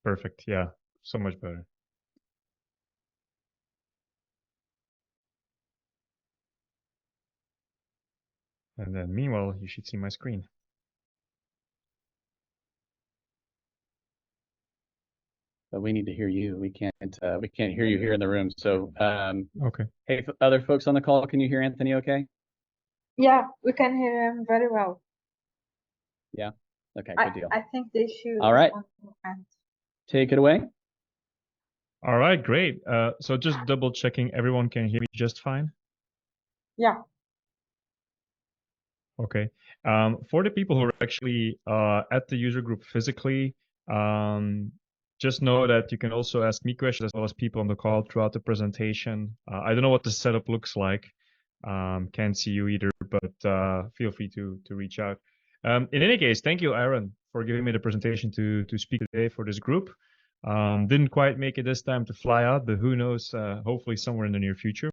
Perfect. Yeah, so much better. And then meanwhile, you should see my screen. But we need to hear you. We can't hear you here in the room. So, Okay. hey, other folks on the call, can you hear Anthony okay? Yeah, we can hear him very well. Yeah. Okay, good deal. I think the issue All right. is on your end. Take it away. All right, great. So just double checking, everyone can hear me just fine? Yeah. Okay. For the people who are actually at the user group physically, just know that you can also ask me questions as well as people on the call throughout the presentation. I don't know what the setup looks like. Can't see you either, but feel free to reach out. In any case, thank you, Aaron, for giving me the presentation to speak today for this group. Didn't quite make it this time to fly out, but who knows, hopefully somewhere in the near future.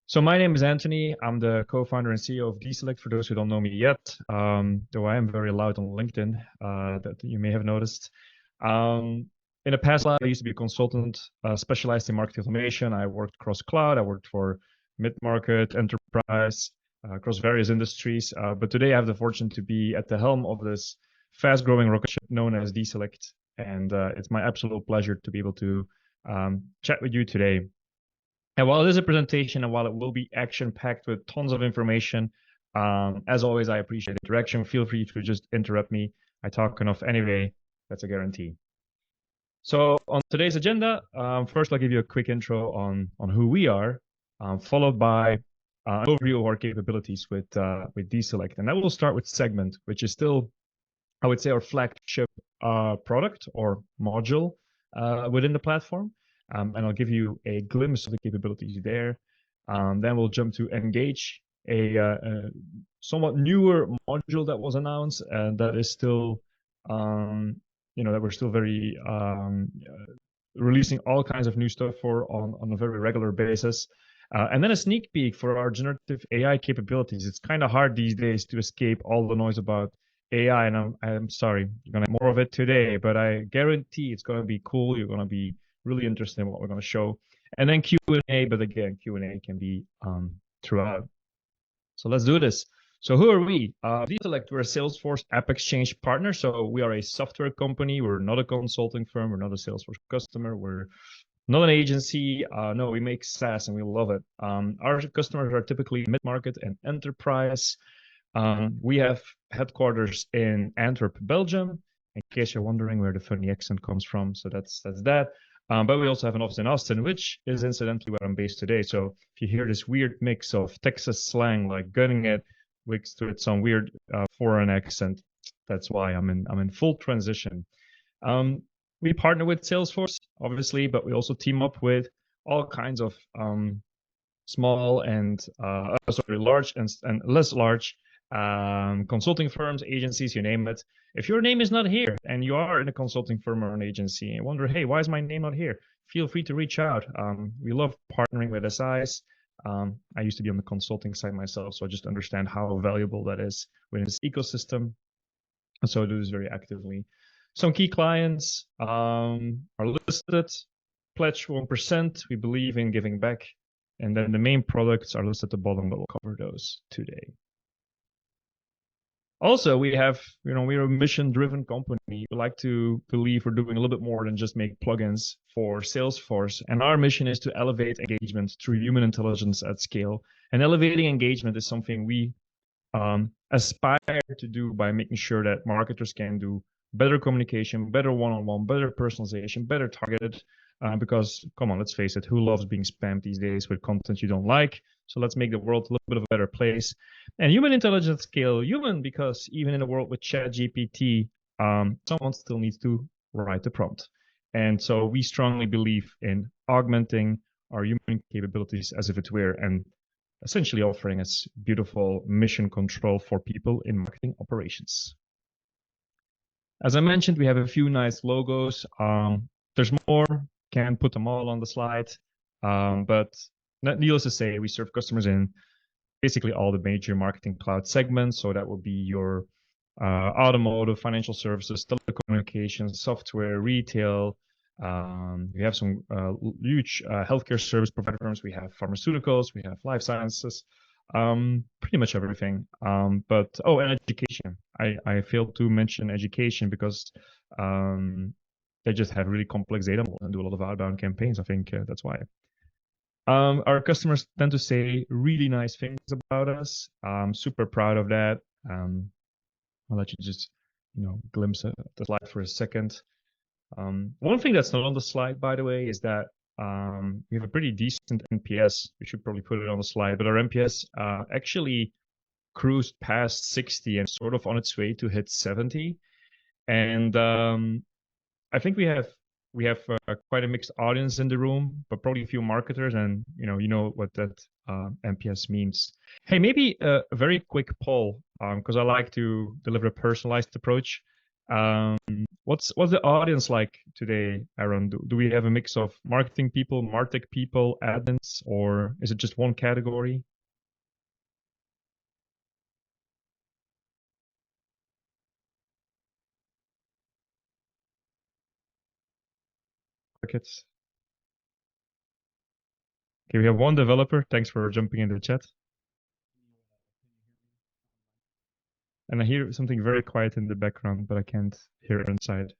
So my name is Anthony. I'm the co-founder and CEO of DESelect, for those who don't know me yet, though I am very loud on LinkedIn, that you may have noticed. In the past life, I used to be a consultant specialized in marketing automation. I worked across cloud. I worked for mid-market, enterprise, across various industries. But today I have the fortune to be at the helm of this fast-growing rocket ship known as DESelect. And it's my absolute pleasure to be able to chat with you today. And while it is a presentation and while it will be action-packed with tons of information, as always, I appreciate the direction. Feel free to just interrupt me. I talk enough anyway. That's a guarantee. So on today's agenda, first I'll give you a quick intro on who we are, followed by an overview of our capabilities with DESelect. And then we'll start with Segment, which is still, I would say, our flagship product or module within the platform. And I'll give you a glimpse of the capabilities there. Then we'll jump to Engage, a somewhat newer module that was announced and that is still, that we're still very releasing all kinds of new stuff for on a very regular basis. And then a sneak peek for our generative AI capabilities. It's kind of hard these days to escape all the noise about AI, and I'm sorry, you're gonna have more of it today, but I guarantee it's gonna be cool. You're gonna be really interested in what we're gonna show, and then Q&A. But again, Q&A can be throughout. So let's do this. So who are we? DESelect, we're a Salesforce App Exchange partner. So we are a software company. We're not a consulting firm. We're not a Salesforce customer. We're not an agency. No, we make SaaS and we love it. Our customers are typically mid-market and enterprise. We have headquarters in Antwerp, Belgium, in case you're wondering where the funny accent comes from. So that's that. But we also have an office in Austin, which is incidentally where I'm based today. So if you hear this weird mix of Texas slang, like gunning it, mixed with some weird foreign accent, that's why I'm in full transition. We partner with Salesforce, obviously, but we also team up with all kinds of small and large and less large consulting firms, agencies, you name it. If your name is not here and you are in a consulting firm or an agency and you wonder, hey, why is my name not here? Feel free to reach out. We love partnering with SIs. I used to be on the consulting side myself, so I just understand how valuable that is within this ecosystem. And so I do this very actively. Some key clients are listed. Pledge 1%. We believe in giving back. And then the main products are listed at the bottom, but we'll cover those today. Also, we're a mission-driven company. We like to believe we're doing a little bit more than just make plugins for Salesforce. And our mission is to elevate engagement through human intelligence at scale. And elevating engagement is something we aspire to do by making sure that marketers can do better communication, better one-on-one, better personalization, better targeted. Because, come on, let's face it, who loves being spammed these days with content you don't like? So let's make the world a little bit of a better place. And human intelligence scale, human, because even in a world with ChatGPT, someone still needs to write the prompt. And so we strongly believe in augmenting our human capabilities as if it were, and essentially offering us beautiful mission control for people in marketing operations. As I mentioned, we have a few nice logos. There's more. Can't put them all on the slide, but needless to say, we serve customers in basically all the major marketing cloud segments. So that would be your automotive, financial services, telecommunications, software, retail. We have some huge healthcare service provider firms. We have pharmaceuticals, we have life sciences, pretty much everything. And education. I failed to mention education because they just have really complex data and do a lot of outbound campaigns. I think that's why. Our customers tend to say really nice things about us. I'm super proud of that. I'll let you just, glimpse at the slide for a second. One thing that's not on the slide, by the way, is that we have a pretty decent NPS. We should probably put it on the slide, but our NPS actually cruised past 60 and sort of on its way to hit 70. And I think we have quite a mixed audience in the room, but probably a few marketers, and you know what that NPS means. Hey, maybe a very quick poll, because I like to deliver a personalized approach. What's the audience like today, Aaron? Do we have a mix of marketing people, MarTech people, admins, or is it just one category? Crickets. Okay, we have one developer. Thanks for jumping in the chat. And I hear something very quiet in the background, but I can't hear it inside.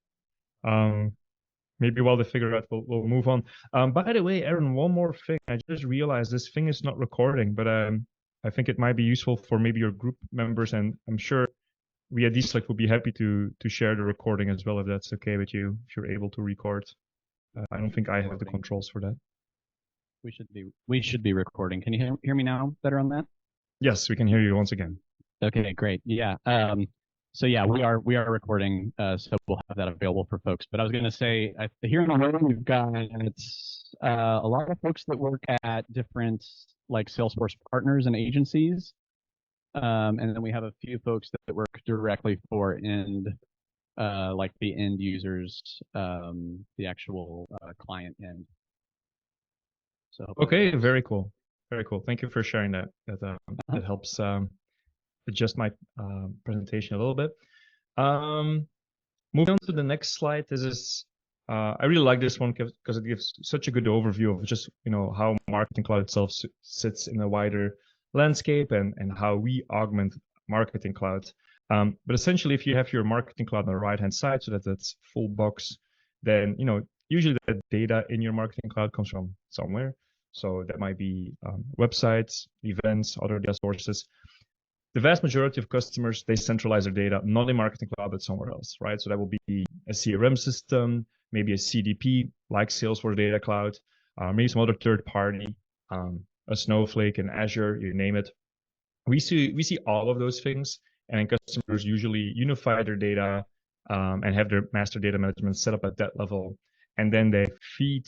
Maybe while they figure out, we'll move on. By the way, Aaron, one more thing. I just realized this thing is not recording, but I think it might be useful for maybe your group members, and I'm sure we at DESelect will be happy to share the recording as well, if that's okay with you, if you're able to record. I don't think I have the controls for that. We should be recording. Can you hear me now better on that? Yes, we can hear you once again. Okay, great. Yeah. So yeah, we are recording, so we'll have that available for folks. But I was going to say, here in the room, we've got a lot of folks that work at different like Salesforce partners and agencies, and then we have a few folks that work directly for like the end users, the actual client end. So okay, very cool, very cool. Thank you for sharing that. That helps adjust my presentation a little bit. Moving on to the next slide. This is I really like this one because it gives such a good overview of just how Marketing Cloud itself sits in a wider landscape and how we augment Marketing Cloud. But essentially, if you have your Marketing Cloud on the right-hand side, so that's full box, then usually the data in your Marketing Cloud comes from somewhere. So that might be websites, events, other data sources. The vast majority of customers, they centralize their data, not in Marketing Cloud, but somewhere else, right? So that will be a CRM system, maybe a CDP like Salesforce Data Cloud, maybe some other third party, a Snowflake, an Azure, you name it. We see all of those things, and customers usually unify their data and have their master data management set up at that level, and then they feed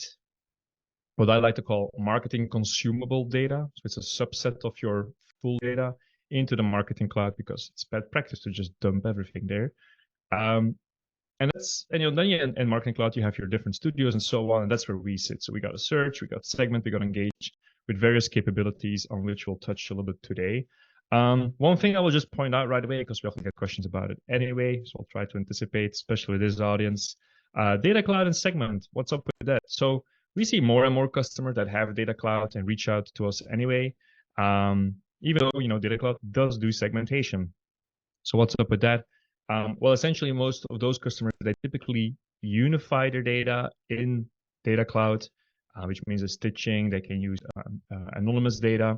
what I like to call marketing consumable data. So it's a subset of your full data into the Marketing Cloud, because it's bad practice to just dump everything there. And then in Marketing Cloud, you have your different studios and so on, and that's where we sit. So we got a search, we got segment, we got engage with various capabilities on which we'll touch a little bit today. One thing I will just point out right away, because we often get questions about it anyway, so I'll try to anticipate, especially this audience. Data Cloud and segment, what's up with that? So we see more and more customers that have Data Cloud and reach out to us anyway. Even though Data Cloud does do segmentation. So what's up with that? Well, essentially, most of those customers, they typically unify their data in Data Cloud, which means a stitching. They can use anonymous data.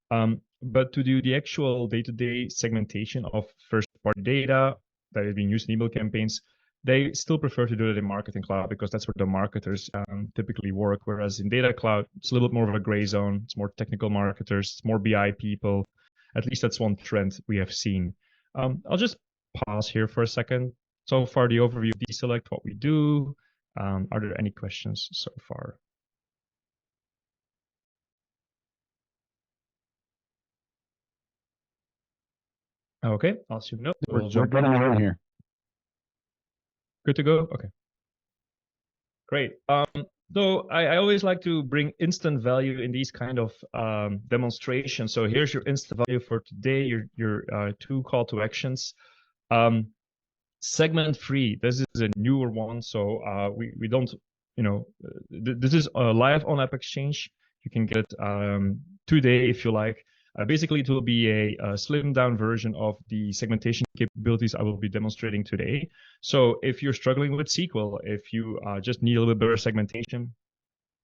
But to do the actual day-to-day segmentation of first-party data that is being used in email campaigns, they still prefer to do it in Marketing Cloud, because that's where the marketers typically work. Whereas in Data Cloud, it's a little bit more of a gray zone. It's more technical marketers, it's more BI people. At least that's one trend we have seen. I'll just pause here for a second. So far, the overview of DESelect, what we do. Are there any questions so far? Okay, I'll assume no. We'll jump right on here. Good to go? Okay. Great. So I always like to bring instant value in these kind of demonstrations. So here's your instant value for today, your two call to actions. Segment free. This is a newer one, so we don't, this is live on App Exchange. You can get it today if you like. Basically, it will be a slimmed down version of the segmentation capabilities I will be demonstrating today. So if you're struggling with SQL, if you just need a little bit better segmentation,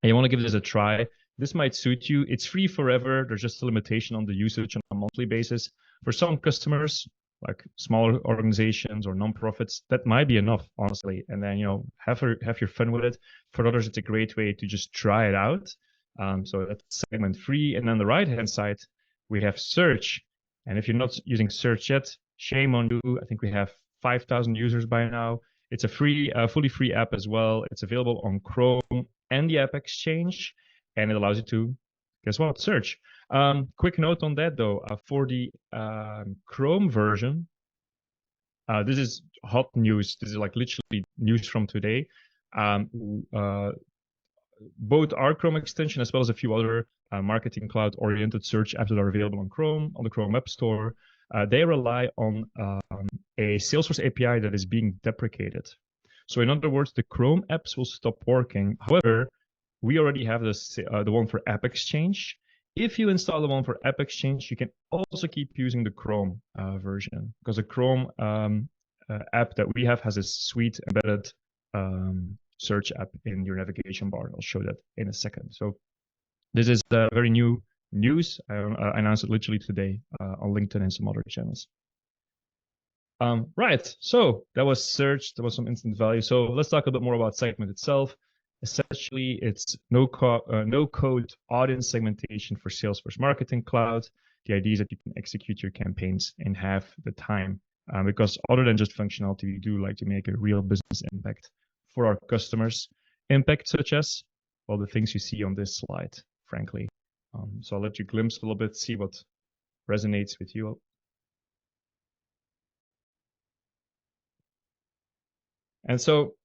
and you want to give this a try, this might suit you. It's free forever. There's just a limitation on the usage on a monthly basis. For some customers, like smaller organizations or nonprofits, that might be enough, honestly. And then, have your fun with it. For others, it's a great way to just try it out. So that's segment free. And on the right-hand side, we have search. And if you're not using search yet, shame on you. I think we have 5,000 users by now. It's a fully free app as well. It's available on Chrome and the App Exchange, and it allows you to, guess what, search. Quick note on that though, for the Chrome version, this is hot news. This is like literally news from today. Both our Chrome extension as well as a few other Marketing Cloud oriented search apps that are available on Chrome, on the Chrome App Store, they rely on a Salesforce API that is being deprecated. So in other words, the Chrome apps will stop working. However, we already have this, the one for App Exchange. If you install the one for App Exchange, you can also keep using the Chrome version, because the Chrome app that we have has a sweet embedded search app in your navigation bar. I'll show that in a second. So this is very new news. I announced it literally today on LinkedIn and some other channels. Right, so that was search, that was some instant value. So let's talk a bit more about segment itself. Essentially, it's no-code audience segmentation for Salesforce Marketing Cloud. The idea is that you can execute your campaigns in half the time, because other than just functionality, we do like to make a real business impact for our customers. Impact such as, well, the things you see on this slide, frankly. So I'll let you glimpse a little bit, see what resonates with you. And so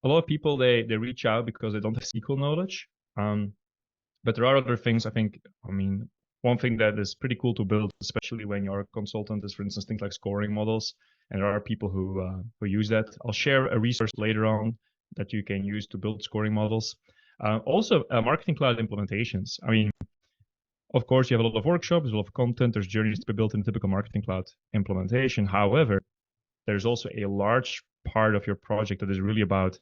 a lot of people, they reach out because they don't have SQL knowledge. But there are other things, one thing that is pretty cool to build, especially when you're a consultant, is, for instance, things like scoring models. And there are people who use that. I'll share a resource later on that you can use to build scoring models. Also, Marketing Cloud implementations. Of course, you have a lot of workshops, a lot of content, there's journeys to be built in a typical Marketing Cloud implementation. However, there's also a large part of your project that is really about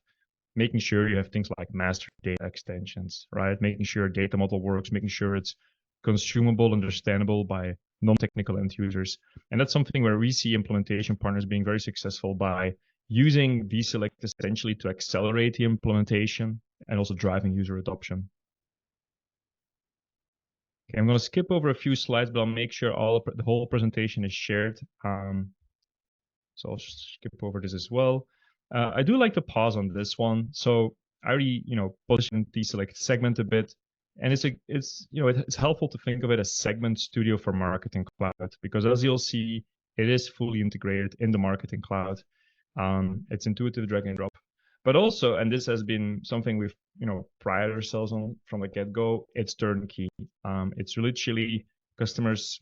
making sure you have things like master data extensions, right? Making sure data model works, making sure it's consumable, understandable by non-technical end users. And that's something where we see implementation partners being very successful by using DESelect essentially to accelerate the implementation and also driving user adoption. Okay, I'm going to skip over a few slides, but I'll make sure the whole presentation is shared. So I'll skip over this as well. I do like to pause on this one. So I already, positioned DESelect segment a bit, and it's helpful to think of it as Segment Studio for Marketing Cloud, because as you'll see, it is fully integrated in the Marketing Cloud. It's intuitive drag and drop, but also, and this has been something we've, prided ourselves on from the get-go, it's turnkey. It's literally customers,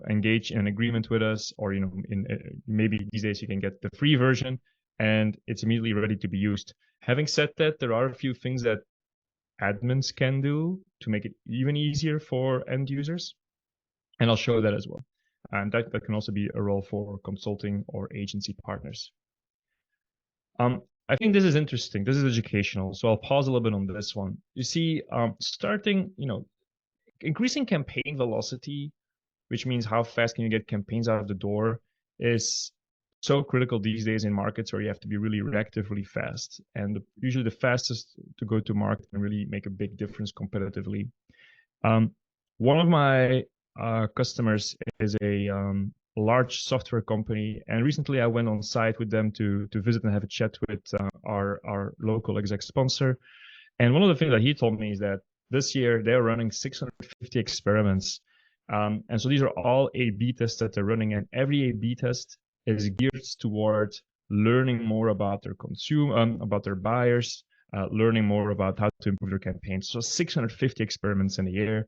engage in an agreement with us, or, maybe these days you can get the free version, and it's immediately ready to be used. Having said that, there are a few things that admins can do to make it even easier for end users, and I'll show that as well. And that can also be a role for consulting or agency partners. I think this is interesting. This is educational, so I'll pause a little bit on this one. You see, increasing campaign velocity, which means how fast can you get campaigns out of the door, is so critical these days in markets where you have to be really reactive, really fast. And usually the fastest to go to market and really make a big difference competitively. One of my customers is a large software company, and recently I went on site with them to visit and have a chat with our local exec sponsor. And one of the things that he told me is that this year they're running 650 experiments. And so these are all A/B tests that they're running, and every A/B test is geared toward learning more about their about their buyers, learning more about how to improve their campaigns. So 650 experiments in a year.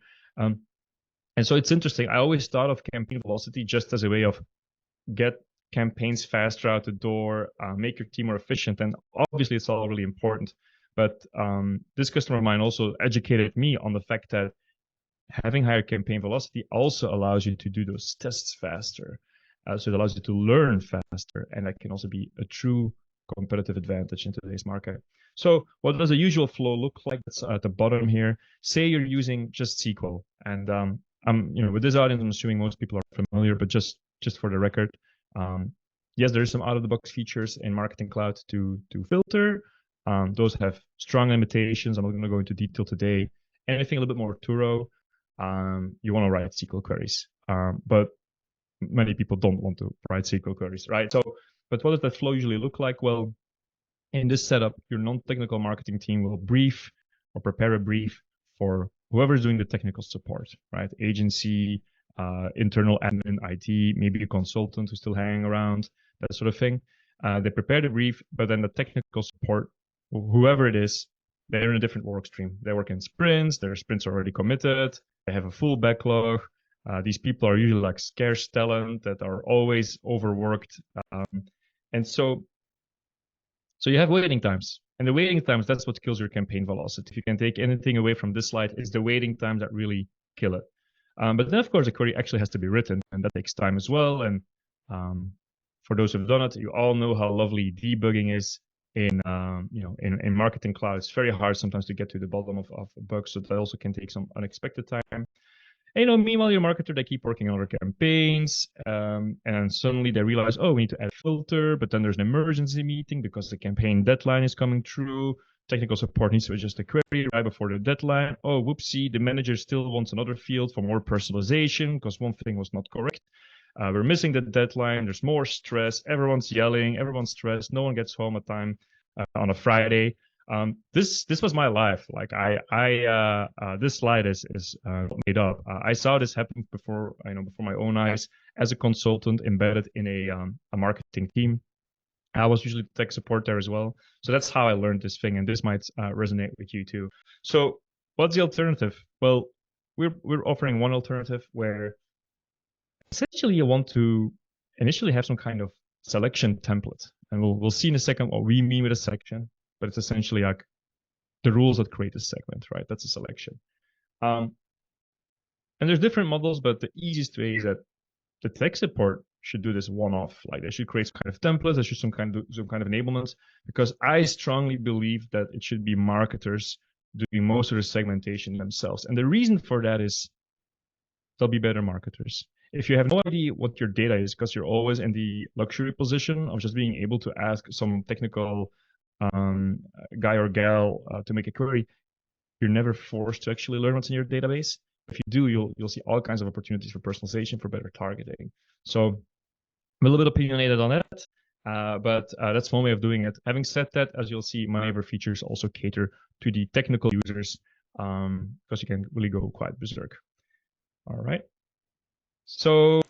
And so it's interesting. I always thought of campaign velocity just as a way of get campaigns faster out the door, make your team more efficient. And obviously, it's all really important. But this customer of mine also educated me on the fact that having higher campaign velocity also allows you to do those tests faster. So it allows you to learn faster, and that can also be a true competitive advantage in today's market. So what does a usual flow look like? That's at the bottom here. Say you're using just SQL, and with this audience, I'm assuming most people are familiar, but just for the record, yes, there is some out-of-the-box features in Marketing Cloud to filter. Those have strong limitations. I'm not going to go into detail today. Anything a little bit more thorough, you want to write SQL queries, but many people don't want to write SQL queries, right? So, but what does that flow usually look like? Well, in this setup, your non-technical marketing team will brief or prepare a brief for whoever's doing the technical support, right? Agency, internal admin, IT, maybe a consultant who's still hanging around, that sort of thing. They prepare the brief, but then the technical support, whoever it is, they're in a different work stream. They work in sprints, their sprints are already committed, they have a full backlog. These people are usually like scarce talent that are always overworked. And so you have waiting times. And the waiting times, that's what kills your campaign velocity. If you can take anything away from this slide, it's the waiting times that really kill it. But then, of course, the query actually has to be written, and that takes time as well. And for those who've done it, you all know how lovely debugging is in Marketing Cloud. It's very hard sometimes to get to the bottom of bugs, so that also can take some unexpected time. And, meanwhile, your marketer, they keep working on their campaigns, and then suddenly they realize, oh, we need to add a filter, but then there's an emergency meeting because the campaign deadline is coming through. Technical support needs to adjust the query right before the deadline. Oh, whoopsie, the manager still wants another field for more personalization because one thing was not correct. We're missing the deadline. There's more stress. Everyone's yelling. Everyone's stressed. No one gets home at time on a Friday. This was my life. Like this slide is made up. I saw this happen before my own eyes as a consultant embedded in a marketing team. I was usually tech support there as well. So that's how I learned this thing, and this might resonate with you too. So what's the alternative? Well, we're offering one alternative where essentially you want to initially have some kind of selection template, and we'll see in a second what we mean with a section. But it's essentially like the rules that create a segment, right? That's a selection. And there's different models, but the easiest way is that the tech support should do this one-off. Like they should create some kind of templates, they should some kind of enablement, because I strongly believe that it should be marketers doing most of the segmentation themselves. And the reason for that is they'll be better marketers. If you have no idea what your data is, because you're always in the luxury position of just being able to ask some technical guy or gal to make a query, you're never forced to actually learn what's in your database. If you do, you'll see all kinds of opportunities for personalization, for better targeting. So I'm a little bit opinionated on that, but that's one way of doing it. Having said that, as you'll see, my favorite features also cater to the technical users because you can really go quite berserk. All right. So,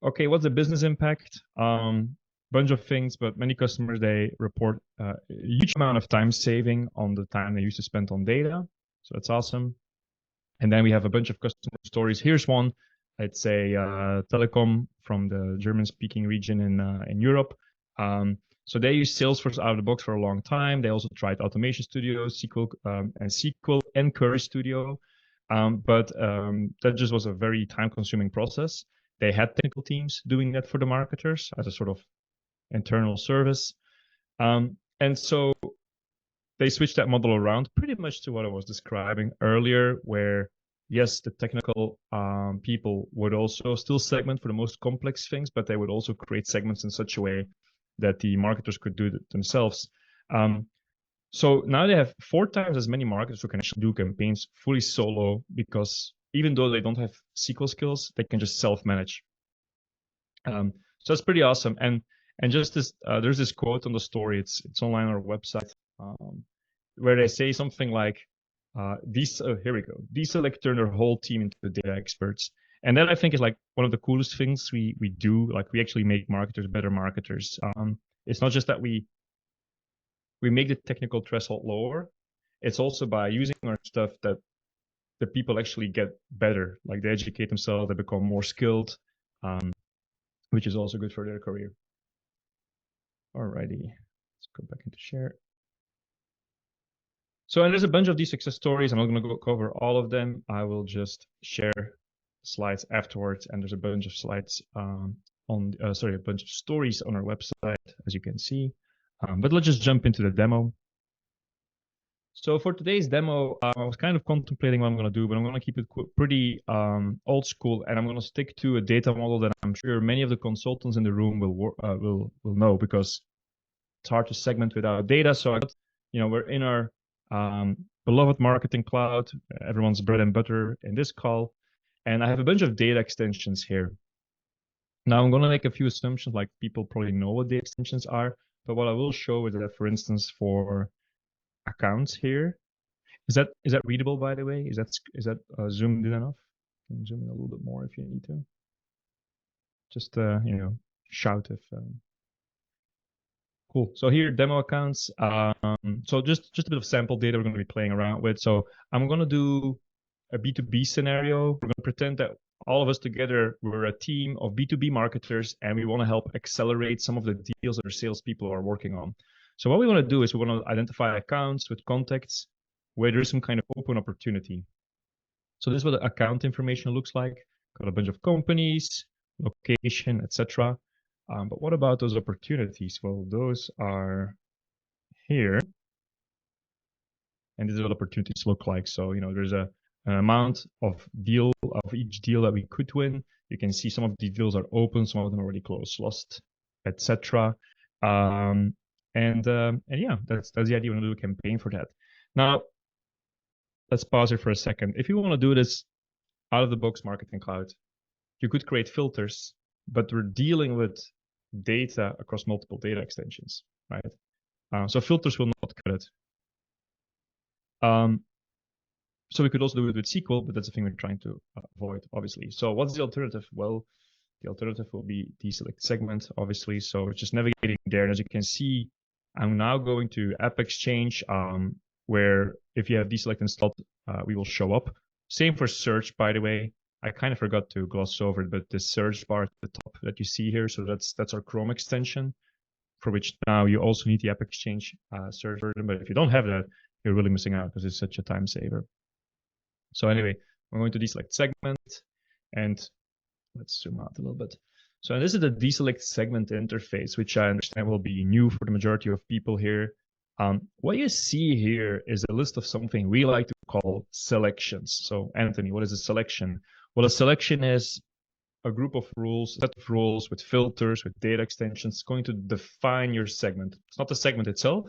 okay, what's the business impact? Bunch of things, but many customers, they report a huge amount of time saving on the time they used to spend on data. So that's awesome. And then we have a bunch of customer stories. Here's one. It's a telecom from the German-speaking region in Europe. So they use Salesforce out of the box for a long time. They also tried Automation Studio, SQL and Query Studio. But that just was a very time-consuming process. They had technical teams doing that for the marketers as a sort of internal service. And so they switched that model around pretty much to what I was describing earlier, where yes, the technical people would also still segment for the most complex things, but they would also create segments in such a way that the marketers could do it themselves. So now they have 4 times as many marketers who can actually do campaigns fully solo, because even though they don't have SQL skills, they can just self-manage. So that's pretty awesome. And just this, there's this quote on the story. It's online on our website, where they say something like, here we go. DESelect turned their whole team into data experts. And that I think is like one of the coolest things we do. Like we actually make marketers better marketers. It's not just that we make the technical threshold lower. It's also by using our stuff that the people actually get better. Like they educate themselves, they become more skilled, which is also good for their career. Alrighty, let's go back into share. So, and there's a bunch of these success stories. I'm not going to cover all of them. I will just share slides afterwards, and there's a bunch of slides a bunch of stories on our website, as you can see. But let's just jump into the demo. So for today's demo, I was kind of contemplating what I'm going to do, but I'm going to keep it pretty old school, and I'm going to stick to a data model that I'm sure many of the consultants in the room will know, because it's hard to segment without data. So we're in our beloved Marketing Cloud, everyone's bread and butter in this call, and I have a bunch of data extensions here. Now I'm going to make a few assumptions, like people probably know what data extensions are, but what I will show is that, for instance, for accounts here, is that readable, by the way? Is that zoomed in enough? Can you zoom in a little bit more if you need to? Just shout if. Cool. So here, demo accounts. So just a bit of sample data we're going to be playing around with. So I'm going to do a B2B scenario. We're going to pretend that all of us together, we're a team of B2B marketers, and we want to help accelerate some of the deals that our salespeople are working on. So what we want to do is we want to identify accounts with contacts where there is some kind of open opportunity. So this is what the account information looks like. Got a bunch of companies, location, etc. But what about those opportunities? Well, those are here. And this is what opportunities look like. So, there's an amount of each deal that we could win. You can see some of these deals are open, some of them are already closed, lost, etc. And yeah, that's the idea. We want to do a campaign for that. Now, let's pause here for a second. If you want to do this out of the box Marketing Cloud, you could create filters, but we're dealing with data across multiple data extensions, right? So filters will not cut it. So we could also do it with SQL, but that's the thing we're trying to avoid, obviously. So what's the alternative? Well, the alternative will be DESelect segment, obviously. So it's just navigating there. And as you can see, I'm now going to App Exchange, where if you have DESelect installed, we will show up. Same for search, by the way. I kind of forgot to gloss over it, but the search bar at the top that you see here, so that's our Chrome extension, for which now you also need the App Exchange search version. But if you don't have that, you're really missing out because it's such a time saver. So anyway, I'm going to DESelect segment, and let's zoom out a little bit. So this is the DESelect segment interface, which I understand will be new for the majority of people here. What you see here is a list of something we like to call selections. So Anthony, what is a selection? Well, a selection is a group of rules, a set of rules with filters, with data extensions, going to define your segment. It's not the segment itself,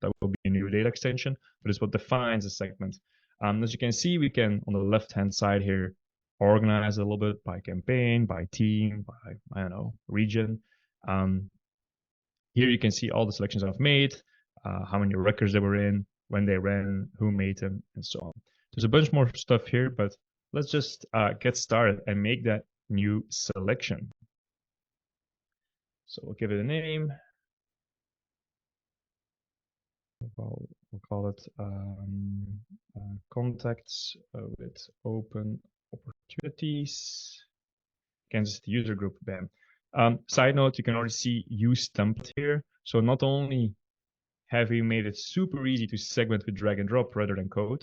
that will be a new data extension, but it's what defines a segment. As you can see, we can, on the left-hand side here, organize a little bit by campaign, by team, by, I don't know, region. Here you can see all the selections I've made, how many records they were in, when they ran, who made them, and so on. There's a bunch more stuff here, but let's just get started and make that new selection. So we'll give it a name. We'll call it contacts with open opportunities. Again, this is the user group, bam. Side note, you can already see use template here. So not only have we made it super easy to segment with drag and drop rather than code,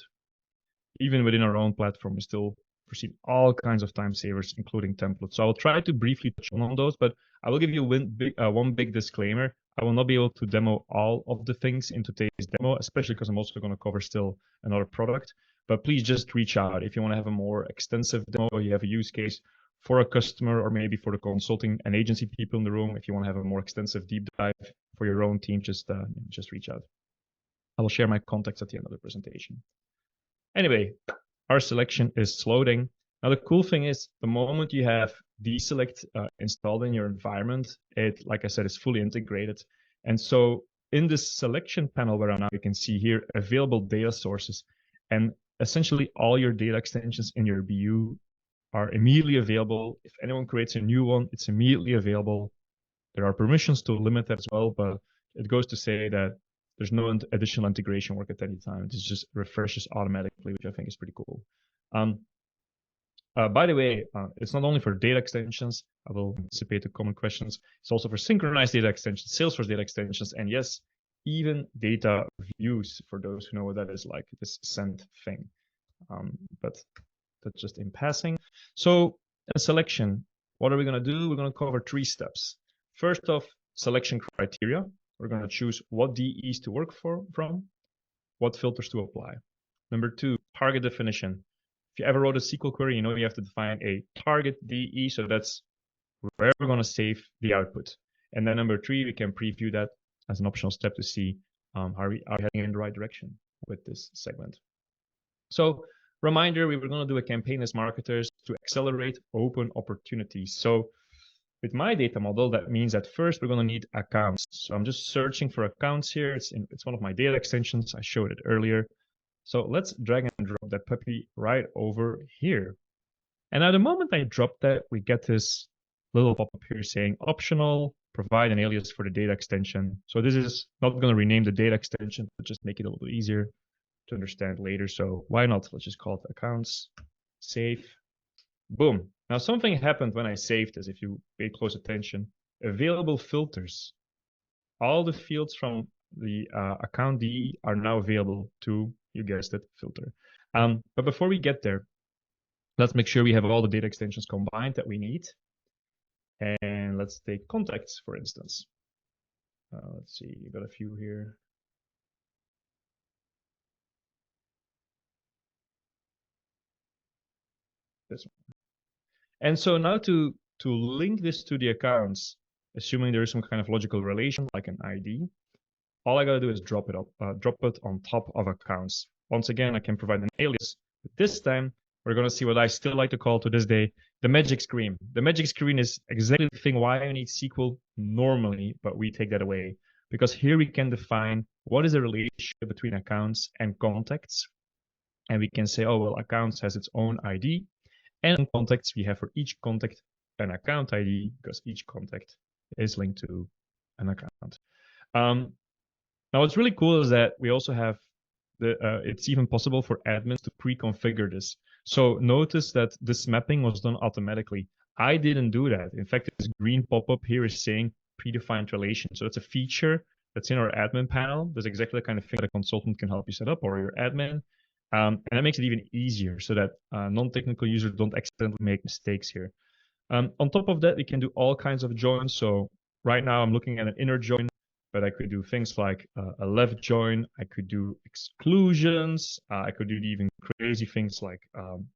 even within our own platform, we still foresee all kinds of time savers, including templates. So I'll try to briefly touch on those, but I will give you one big disclaimer. I will not be able to demo all of the things in today's demo, especially because I'm also going to cover still another product. But please just reach out if you want to have a more extensive demo, or you have a use case for a customer, or maybe for the consulting and agency people in the room. If you want to have a more extensive deep dive for your own team, just reach out. I will share my contacts at the end of the presentation. Anyway, our selection is loading. Now, the cool thing is, the moment you have DESelect installed in your environment, it, like I said, is fully integrated. And so in this selection panel where now you can see here available data sources, and essentially all your data extensions in your BU are immediately available. If anyone creates a new one, it's immediately available. There are permissions to limit that as well, but it goes to say that there's no additional integration work at any time. It just refreshes automatically, which I think is pretty cool. By the way, it's not only for data extensions. I will anticipate the common questions. It's also for synchronized data extensions, Salesforce data extensions, and yes, even data views for those who know what that is, like this send thing. But that's just in passing. So a selection, what are we going to do? We're going to cover 3 steps. First off, selection criteria. We're going to choose what DEs to work from, what filters to apply. Number 2, target definition. If you ever wrote a SQL query, you know you have to define a target DE, so that's where we're going to save the output. And then number 3, we can preview that as an optional step to see are we heading in the right direction with this segment. So reminder, we were going to do a campaign as marketers to accelerate open opportunities. So with my data model, that means that first we're going to need accounts. So I'm just searching for accounts here. It's one of my data extensions. I showed it earlier. So let's drag and drop that puppy right over here. And now the moment I drop that, we get this little pop-up here saying optional, provide an alias for the data extension. So this is not going to rename the data extension, but just make it a little bit easier to understand later. So why not? Let's just call it accounts, save, boom. Now something happened when I saved this. If you paid close attention, available filters. All the fields from the account DE are now available to, you guessed it, filter. But before we get there, let's make sure we have all the data extensions combined that we need. And let's take contacts, for instance. Let's see, you got a few here. This one. And so now to link this to the accounts, assuming there is some kind of logical relation like an ID, all I gotta do is drop it on top of accounts. Once again, I can provide an alias, but this time we're gonna see what I still like to call to this day the magic screen. The magic screen is exactly the thing why I need SQL normally, but we take that away because here we can define what is the relationship between accounts and contacts, and we can say, oh well, accounts has its own ID. And contacts, we have for each contact an account ID because each contact is linked to an account. Now, what's really cool is that we also have it's even possible for admins to pre-configure this. So notice that this mapping was done automatically. I didn't do that. In fact, this green pop-up here is saying predefined relation. So it's a feature that's in our admin panel. That's exactly the kind of thing that a consultant can help you set up or your admin. And that makes it even easier so that non-technical users don't accidentally make mistakes here. On top of that, we can do all kinds of joins. So right now I'm looking at an inner join, but I could do things like a left join. I could do exclusions. I could do even crazy things like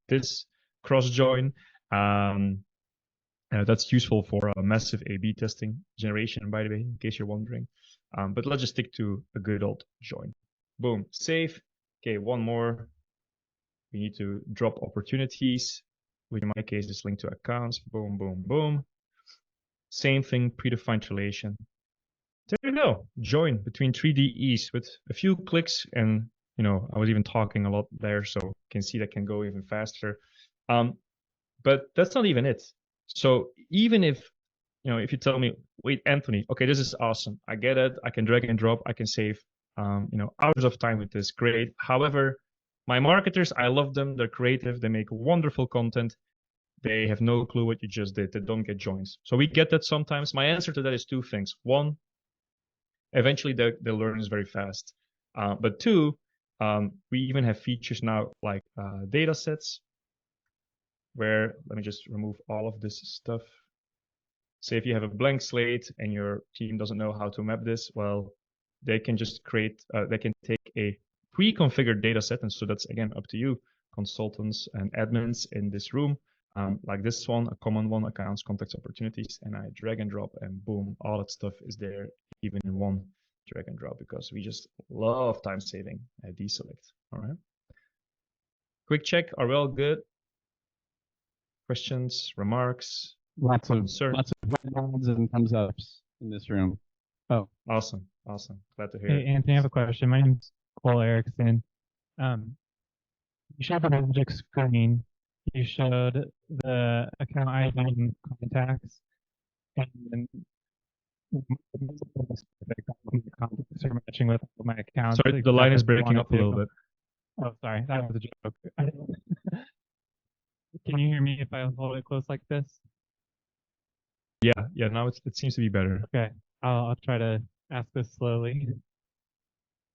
this cross join. That's useful for massive A/B testing generation, by the way, in case you're wondering. But let's just stick to a good old join. Boom, save. Okay, one more. We need to drop opportunities, which in my case is linked to accounts. Boom, boom, boom. Same thing, predefined relation. There you go. Join between 3 DEs with a few clicks, and you know I was even talking a lot there, so you can see that can go even faster. But that's not even it. So even if if you tell me, wait, Anthony, okay, this is awesome. I get it. I can drag and drop. I can save hours of time with this. Great. However, my marketers, I love them. They're creative. They make wonderful content. They have no clue what you just did. They don't get joins. So we get that sometimes. My answer to that is 2 things. 1, eventually they'll learn this very fast. But 2, we even have features now like data sets where, let me just remove all of this stuff. Say if you have a blank slate and your team doesn't know how to map this, well, they can just create, they can take a pre-configured data set. And so that's, again, up to you, consultants and admins in this room, like this one, a common one, accounts, contacts, opportunities, and I drag and drop, and boom, all that stuff is there, even in one drag and drop, because we just love time saving at DESelect. All right. Quick check. Are we all good? Questions, remarks? Lots of nods and thumbs ups in this room. Oh, awesome. Glad to hear. Hey, Anthony, I have a question. My name's Cole Erickson. You showed the magic screen. You showed the account ID and contacts, and then contacts are matching with my account. Sorry, the line is breaking up a little bit. Oh, sorry, that was a joke. Can you hear me if I hold it close like this? Yeah, now it seems to be better. Okay, I'll try to ask this slowly.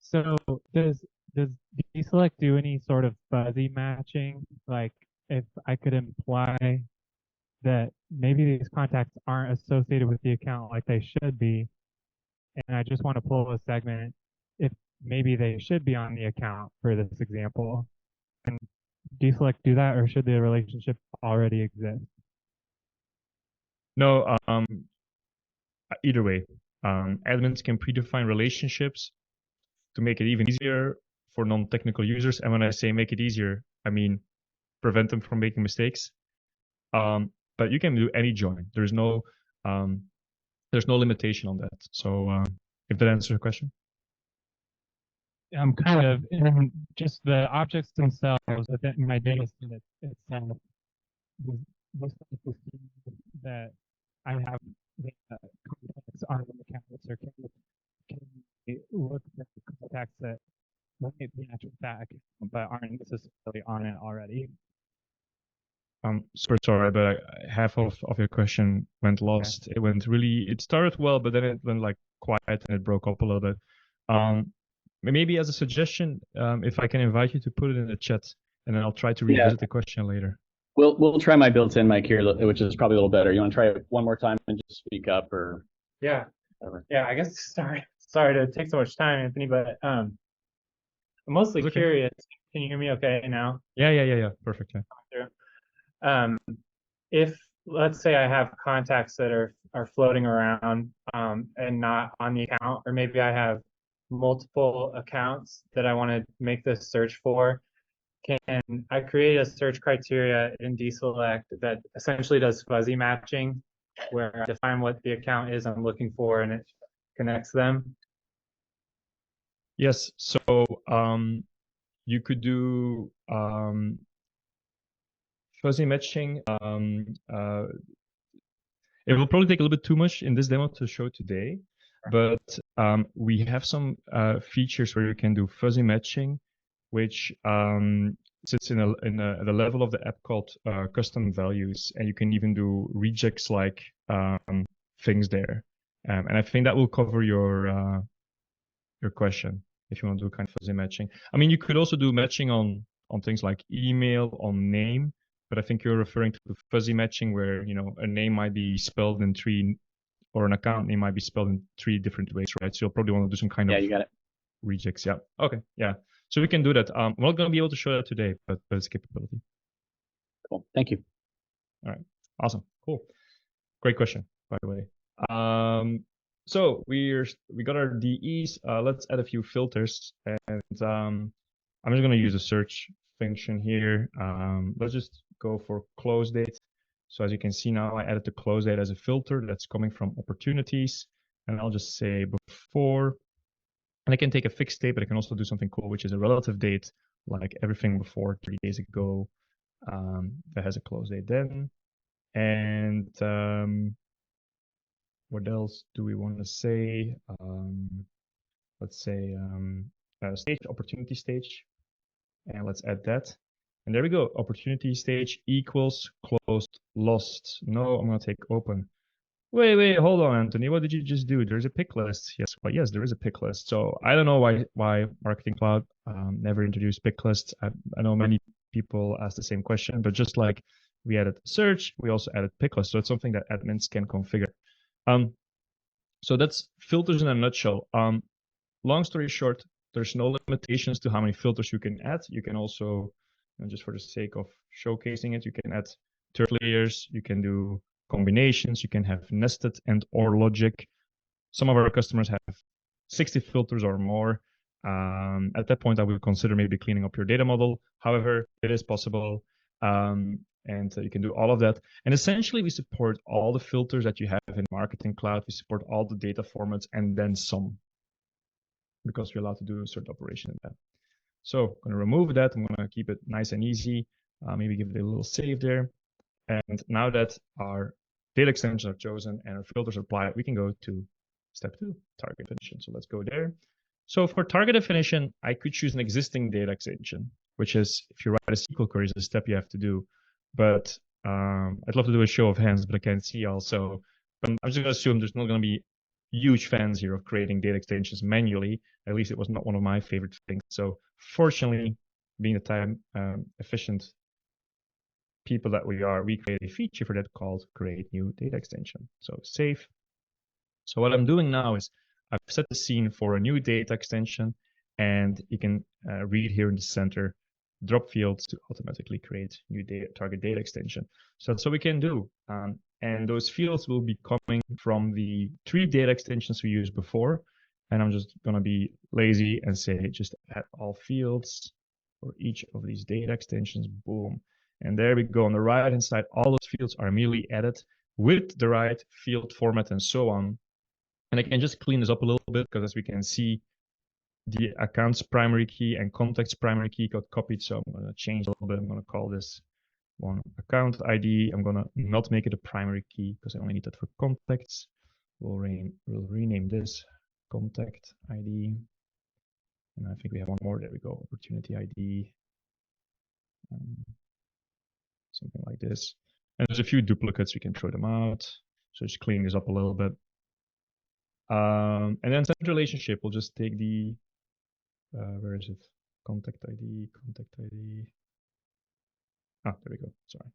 So does DESelect do any sort of fuzzy matching? Like if I could imply that maybe these contacts aren't associated with the account like they should be, and I just want to pull a segment if maybe they should be on the account for this example. Can DESelect do that, or should the relationship already exist? No, either way, admins can predefine relationships to make it even easier for non-technical users. And when I say make it easier, I mean prevent them from making mistakes. But you can do any join. There's no limitation on that. So if that answers your question. Kind of, and just the objects themselves within my data set itself, this that I have the contacts on the accounts, or can we look at the contacts that might match with that account but aren't necessarily on it already? Super sorry, but half of your question went lost. Okay. It started well, but then it went like quiet and it broke up a little bit. Maybe as a suggestion, if I can invite you to put it in the chat, and then I'll try to revisit the question later. We'll try my built-in mic here, which is probably a little better. You want to try it one more time and just speak up, or whatever? Yeah, I guess sorry to take so much time, Anthony, but I'm mostly curious. Can you hear me okay now? Yeah. Perfect. Yeah. If let's say I have contacts that are floating around and not on the account, or maybe I have multiple accounts that I want to make this search for, can I create a search criteria in DESelect that essentially does fuzzy matching, where I define what the account is I'm looking for and it connects them? Yes. So you could do fuzzy matching. It will probably take a little bit too much in this demo to show today, but we have some features where you can do fuzzy matching, which sits at the level of the app called custom values, and you can even do regex like things there. And I think that will cover your question if you want to do kind of fuzzy matching. I mean, you could also do matching on things like email, on name, but I think you're referring to fuzzy matching where, a name might be spelled in three, or an account name might be spelled in three different ways, right? So you'll probably want to do some kind of you got it. Regex. Yeah. Okay. Yeah. So we can do that. I'm not going to be able to show that today, but it's a capability. Cool. Thank you. All right. Awesome. Cool. Great question, by the way. So we got our DEs. Let's add a few filters, and I'm just going to use a search function here. Let's just go for close date. So as you can see now, I added the close date as a filter that's coming from opportunities, and I'll just say before. And I can take a fixed date, but I can also do something cool, which is a relative date, like everything before 3 days ago that has a close date then. And what else do we want to say? Let's say stage, opportunity stage, and let's add that. And there we go. Opportunity stage equals closed lost. No, I'm going to take open. Wait, hold on, Anthony. What did you just do? There's a pick list. Yes, well, yes, there is a pick list. So I don't know why Marketing Cloud never introduced pick lists. I know many people ask the same question, but just like we added search, we also added pick list. So it's something that admins can configure. So that's filters in a nutshell. Long story short, there's no limitations to how many filters you can add. You can also, just for the sake of showcasing it, you can add third layers. You can do combinations. You can have nested and or logic. Some of our customers have 60 filters or more. At that point, I would consider maybe cleaning up your data model. However, it is possible. And you can do all of that. And essentially, we support all the filters that you have in Marketing Cloud. We support all the data formats and then some, because we're allowed to do a certain operation in that. So I'm going to remove that. I'm going to keep it nice and easy. Maybe give it a little save there. And now that our data extensions are chosen and our filters are applied, we can go to step 2, target definition. So let's go there. So for target definition, I could choose an existing data extension, which is if you write a SQL query, is a step you have to do. but I'd love to do a show of hands, but I can't see y'all. So I'm just going to assume there's not going to be huge fans here of creating data extensions manually. At least it was not one of my favorite things. So fortunately, being the time efficient people that we are, we create a feature for that called create new data extension. So save. So what I'm doing now is I've set the scene for a new data extension, and you can read here in the center, drop fields to automatically create new target data extension. So that's what we can do. And those fields will be coming from the 3 data extensions we used before. And I'm just going to be lazy and say just add all fields for each of these data extensions. Boom. And there we go. On the right hand side, all those fields are immediately added with the right field format and so on. And I can just clean this up a little bit, because as we can see, the account's primary key and contact's primary key got copied. So I'm going to change a little bit. I'm going to call this one account ID. I'm going to not make it a primary key because I only need that for contacts. We'll rename this contact ID. And I think we have one more. There we go. Opportunity ID. Something like this. And there's a few duplicates. We can throw them out. So just cleaning this up a little bit. And then send relationship. We'll just take the, where is it? Contact ID, contact ID. Ah, there we go. Sorry.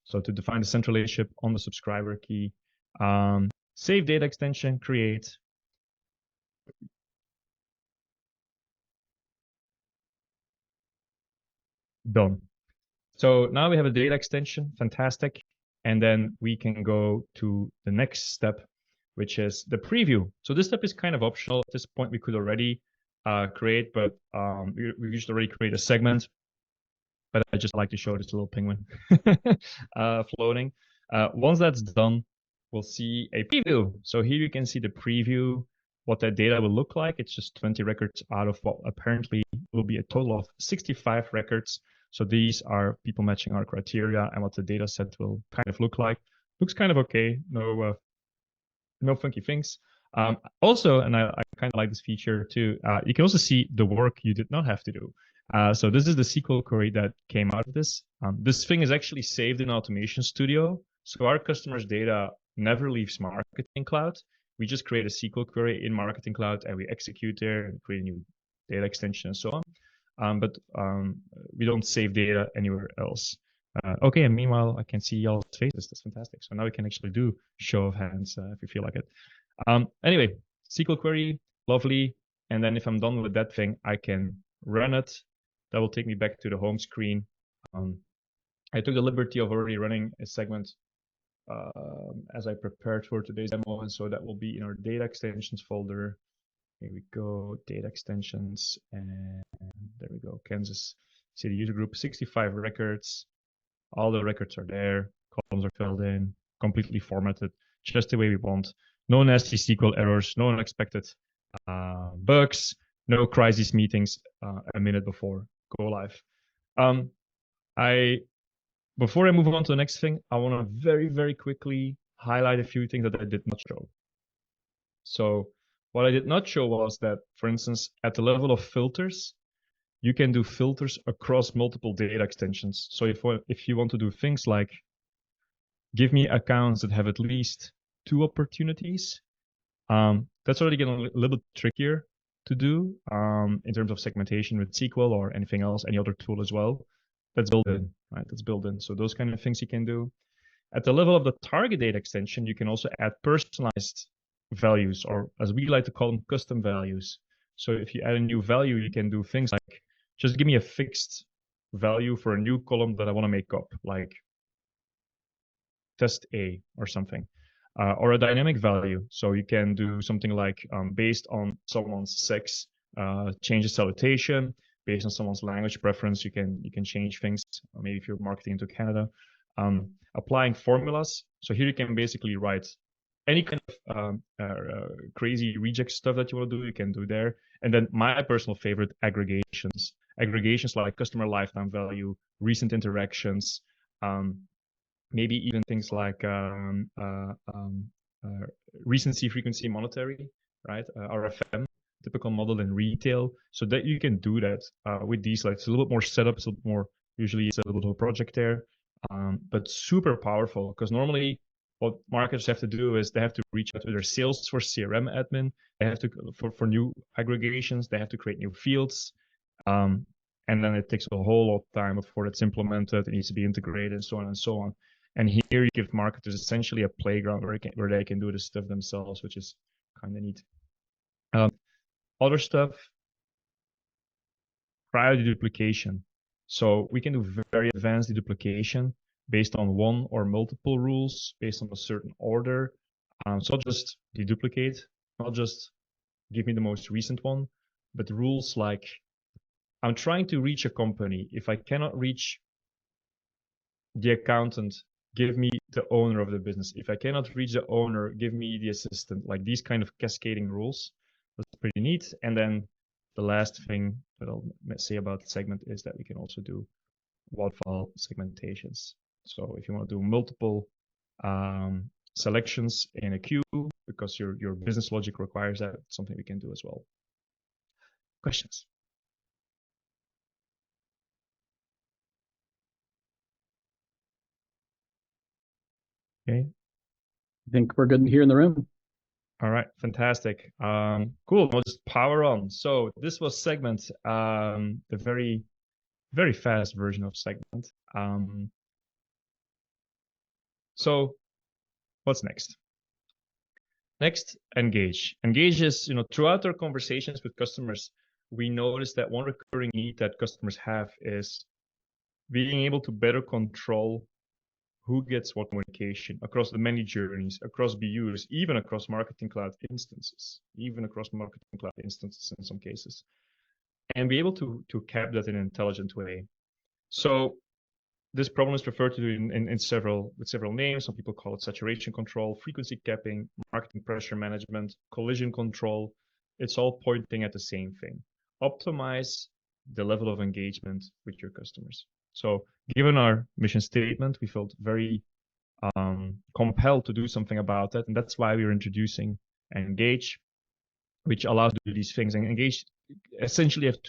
So to define the send relationship on the subscriber key, save data extension, create. Done. So now we have a data extension. Fantastic. And then we can go to the next step, which is the preview. So this step is kind of optional. At this point, we could already create, but we usually already create a segment. But I just like to show this little penguin floating. Once that's done, we'll see a preview. So here you can see the preview, what that data will look like. It's just 20 records out of what apparently will be a total of 65 records. So these are people matching our criteria, and what the data set will kind of look like. Looks kind of okay. No funky things. Also, and I kind of like this feature too, you can also see the work you did not have to do. So this is the SQL query that came out of this. This thing is actually saved in Automation Studio. So our customers' data never leaves Marketing Cloud. We just create a SQL query in Marketing Cloud, and we execute there and create a new data extension and so on. But we don't save data anywhere else. Okay, and meanwhile, I can see y'all's faces. That's fantastic. So now we can actually do show of hands if you feel like it. Anyway, SQL query, lovely. And then if I'm done with that thing, I can run it. That will take me back to the home screen. I took the liberty of already running a segment as I prepared for today's demo. And so that will be in our data extensions folder. Here we go, data extensions, and there we go, Kansas City user group, 65 records. All the records are there, columns are filled in, completely formatted, just the way we want. No nasty SQL errors, no unexpected bugs, no crisis meetings a minute before go live. Before I move on to the next thing, I want to very, very quickly highlight a few things that I did not show. So what I did not show was that, for instance, at the level of filters, you can do filters across multiple data extensions. So if you want to do things like give me accounts that have at least 2 opportunities, that's already getting a little bit trickier to do in terms of segmentation with SQL or anything else, any other tool as well. That's built in, right? That's built in. So those kind of things you can do. At the level of the target data extension, you can also add personalized values, or as we like to call them, custom values. So if you add a new value, you can do things like just give me a fixed value for a new column that I want to make up, like test A or something, or a dynamic value. So you can do something like based on someone's sex, change the salutation. Based on someone's language preference, you can change things. Or maybe if you're marketing into Canada, applying formulas. So here you can basically write any kind of crazy reject stuff that you want to do, you can do there. And then my personal favorite, aggregations. Aggregations like customer lifetime value, recent interactions, maybe even things like recency, frequency, monetary, right? RFM, typical model in retail. So that you can do that with DESelect. It's a little bit more setup, it's a little bit more, usually it's a little bit of a project there. but super powerful, because normally what marketers have to do is they have to reach out to their Salesforce CRM admin. They have to, for new aggregations, they have to create new fields. And then it takes a whole lot of time before it's implemented. It needs to be integrated and so on and so on. And here you give marketers essentially a playground where they can do this stuff themselves, which is kind of neat. Other stuff, prior deduplication. So we can do very advanced deduplication based on one or multiple rules, based on a certain order. So not just deduplicate, not just give me the most recent one, but rules like, I'm trying to reach a company. If I cannot reach the accountant, give me the owner of the business. If I cannot reach the owner, give me the assistant. Like these kind of cascading rules. That's pretty neat. And then the last thing that I'll say about the segment is that we can also do waterfall segmentations. So if you want to do multiple selections in a queue, because your business logic requires that, it's something we can do as well. Questions? Okay. I think we're good here in the room. All right, fantastic. Cool. We'll just power on. So this was segment, the very, very fast version of segment. So what's next? Next, engage. Engage is, throughout our conversations with customers, we notice that one recurring need that customers have is being able to better control who gets what communication across the many journeys, across BUs, even across Marketing Cloud instances, in some cases, and be able to cap that in an intelligent way. So this problem is referred to with several names. Some people call it saturation control, frequency capping, marketing pressure management, collision control. It's all pointing at the same thing. Optimize the level of engagement with your customers. So given our mission statement, we felt very compelled to do something about that. And that's why we're introducing Engage, which allows to do these things. And Engage essentially has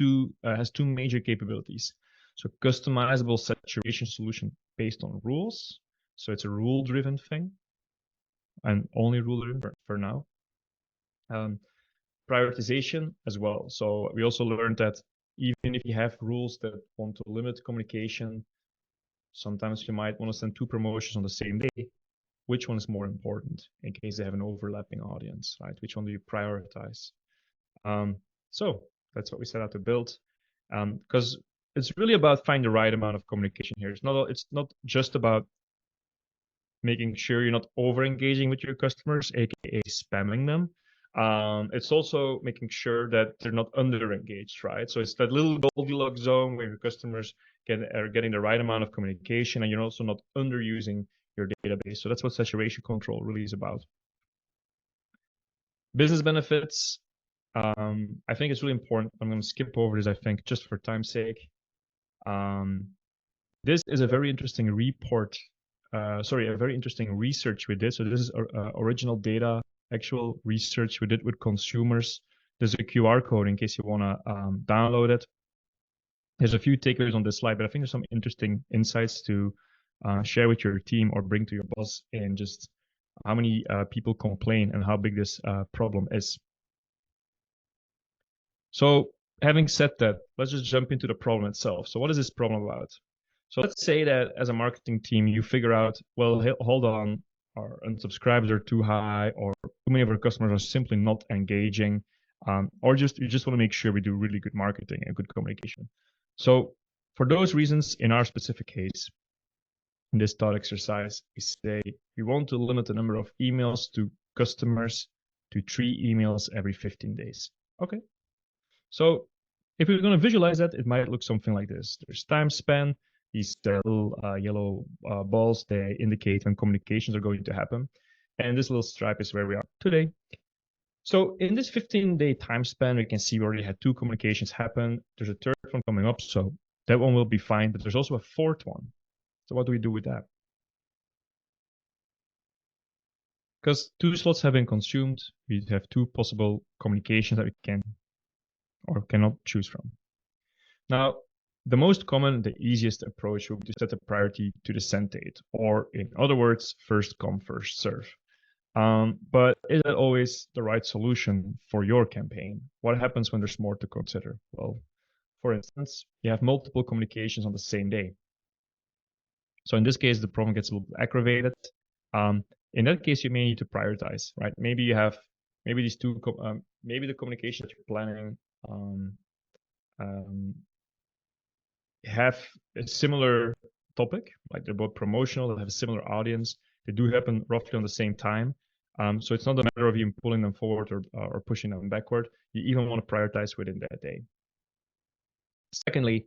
two major capabilities. So customizable saturation solution based on rules. So it's a rule-driven thing, and only rule-driven for now. Prioritization as well. So we also learned that even if you have rules that want to limit communication, sometimes you might want to send 2 promotions on the same day. Which one is more important in case they have an overlapping audience, right? Which one do you prioritize? So that's what we set out to build, because it's really about finding the right amount of communication here. It's not just about making sure you're not over-engaging with your customers, aka spamming them. It's also making sure that they're not under-engaged, right? So it's that little Goldilocks zone where your customers are getting the right amount of communication, and you're also not underusing your database. So that's what saturation control really is about. Business benefits. I think it's really important. I'm going to skip over this, I think, just for time's sake. This is a very interesting report. A very interesting research we did. So this is original data, actual research we did with consumers. There's a QR code in case you want to download it. There's a few takeaways on this slide, but I think there's some interesting insights to share with your team or bring to your boss in just how many people complain and how big this problem is. So having said that, let's just jump into the problem itself. So what is this problem about? So let's say that as a marketing team, you figure out, well, hold on, our unsubscribers are too high, or too many of our customers are simply not engaging, or you just want to make sure we do really good marketing and good communication. So for those reasons, in our specific case, in this thought exercise, we say we want to limit the number of emails to customers to 3 emails every 15 days. Okay. So if we're going to visualize that, it might look something like this. There's time span. These little yellow balls, they indicate when communications are going to happen. And this little stripe is where we are today. So in this 15-day time span, we can see we already had 2 communications happen. There's a 3rd one coming up, so that one will be fine. But there's also a 4th one. So what do we do with that? Because 2 slots have been consumed, we have 2 possible communications that we can or cannot choose from. Now, the most common, the easiest approach would be to set a priority to the send date, or in other words, first come, first serve. But is that always the right solution for your campaign? What happens when there's more to consider? Well, for instance, you have multiple communications on the same day. So in this case, the problem gets a little bit aggravated. In that case, you may need to prioritize, right? Maybe you have, maybe these two, maybe the communication that you're planning have a similar topic, like they're both promotional, they have a similar audience, they do happen roughly on the same time. So it's not a matter of you pulling them forward or pushing them backward. You even want to prioritize within that day. Secondly,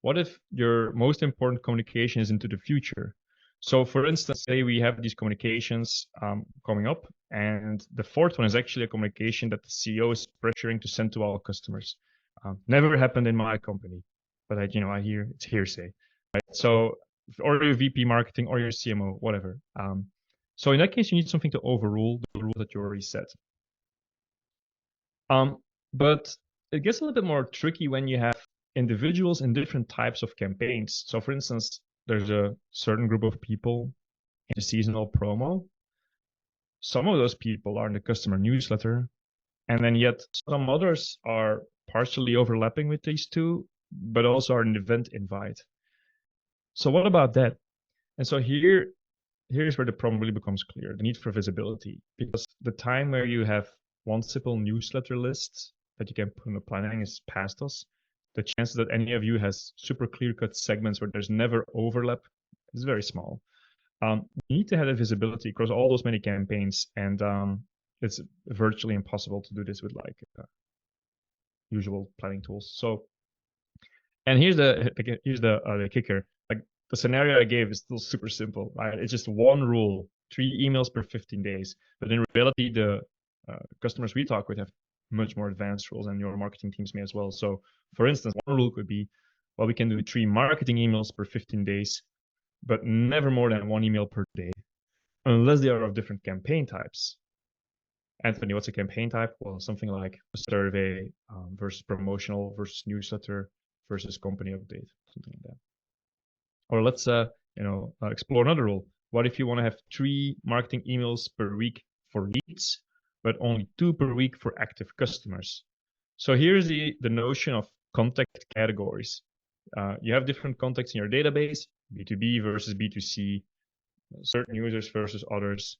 what if your most important communication is into the future? So for instance, say we have these communications coming up, and the fourth one is actually a communication that the CEO is pressuring to send to all customers. Never happened in my company, but I hear it's hearsay, right? So, or your VP marketing or your CMO, whatever. So in that case, you need something to overrule the rule that you already set. But it gets a little bit more tricky when you have individuals in different types of campaigns. So for instance, there's a certain group of people in the seasonal promo. Some of those people are in the customer newsletter, and then yet some others are partially overlapping with these two, but also are an event invite. So what about that? And so here's where the problem really becomes clear, the need for visibility, because the time where you have one simple newsletter list that you can put in the planning is past us. The chances that any of you has super clear-cut segments where there's never overlap is very small. You need to have a visibility across all those many campaigns, and it's virtually impossible to do this with like usual planning tools. So, and here's the kicker. Like the scenario I gave is still super simple, right? It's just one rule: 3 emails per 15 days. But in reality, the customers we talk with have much more advanced rules, and your marketing teams may as well. So, for instance, one rule could be, well, we can do 3 marketing emails per 15 days, but never more than 1 email per day, unless they are of different campaign types. Anthony, what's a campaign type? Well, something like a survey versus promotional versus newsletter versus company update, something like that. Or let's explore another rule. What if you want to have 3 marketing emails per week for leads, but only 2 per week for active customers? So here's the notion of contact categories. You have different contacts in your database, B2B versus B2C, certain users versus others,